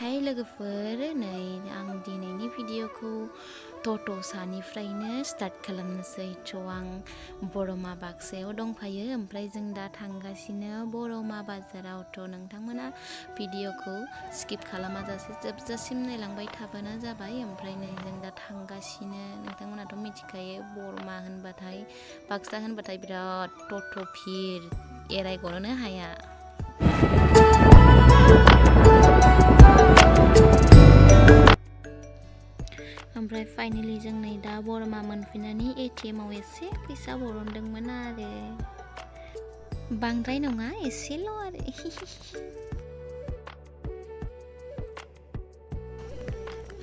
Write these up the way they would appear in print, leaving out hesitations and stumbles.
हाय लोगोफोर नै आं दिनैनि भिडिअखौ टट'सानिफ्रायनो स्टार्ट खालामनोसै आं बरमा बाक्सायाव दंफायो ओमफ्राय जों दा थांगासिनो बरमा बाजाराव नोंथांमोना भिडिअखौ स्किप खालामाजासे जोबजासिम नायलांबाय थाबानो जाबाय ओमफ्राय नै जों दा थांगासिनो नोंथांमोनाथ' मिथिखायो बरमा होनबाथाय बाक्सा होनबाथाय बिराद टट' भिर एरायग'नोनो हाया ओमफ्राय फाइनाली जों नै दा बरमा मोनफैनानै एटिएमआव एसे फैसा बरनदोंमोन आरो बांद्राय नङा एसेल' आरो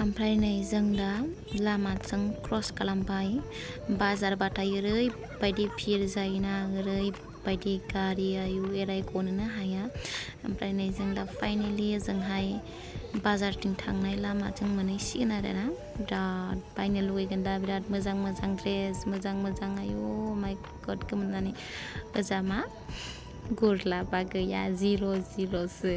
ओमफ्राय नै जों दा लामाजों क्रस खालामबाय बाजारबाथाय ओरैबायदि भिर जायोना ओरैबायदि गारि आयु एरायग'नोनो हाया ओमफ्राय नै जों दा फाइनाली ओजोंहाय बाजारथिं थांनाय लामाजों मोनहैसिगोन आरोना बिराद बायनो लुगैगोन दा बिराद मोजां मोजां ड्रेस मोजां मोजां आयु माय गड गोमोननानै ओजा मा गुरलाबा गैया जिर'सो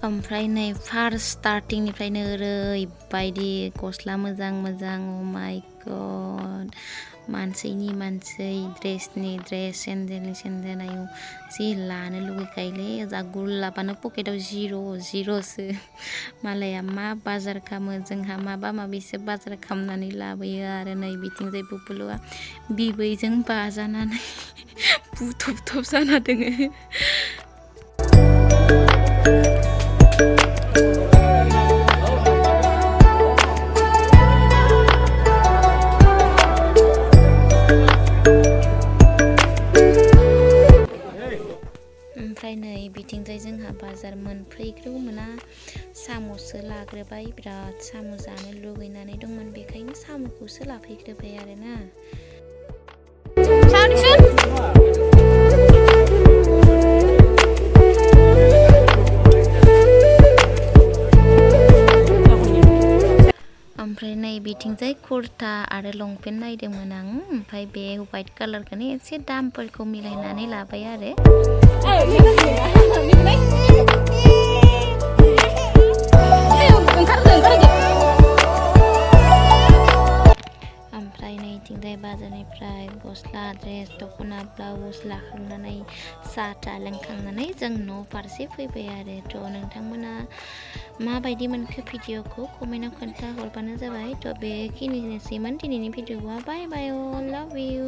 ओमफ्राय नै फार्स्ट स्टार्टिंनिफ्रायनो ओरैबायदि गस्ला मोजां मोजां अ माय गड मानसिनि मानसि ड्रेसनि ड्रेस सेन्देलनि सेन्देल आयु जि लानो लुगैखायोलै ओजा गुरलाबानो पकेटाव जिर'सो मालाया मा बाजार खालामो जोंहा माबा माबिसो बाजार खालामनानै लाबोयो आरो नै बिथिंजाय बुबुलुआ बिबैजों बाजानानै बुथब जाना दोङो ओमफ्राय नै बिथिंजाय जोंहा बाजार मोनफैग्रौ मोना साम'सो लाग्रोबाय बिराद साम' जानो लुगैनानै दंमोन बेखायनो साम'खौसो लाफैग्रोबाय आरोना ओमफ्राय नै बिथिंजाय कुर्ता आरो लंपेन्ट नायदोंमोन आं ओमफ्राय बे व्हाइट कालारखौनो एसे दामफोरखौ मिलायनानै लाबाय आरो ओमफ्राय नैथिंजाय बाजारनिफ्राय गस्ला ड्रेस दख'ना ब्लाउस लाखांनानै साहा लोंखांनानै जों न' फारसे फैबाय आरो नोंथांमोना माबायदि मोनखो भिडिअखौ कमेन्टआव खोन्था हरबानो जाबाय बेखिनिनोसैमोन दिनैनि भिडिअआ बाय बाय अल लाभ इउ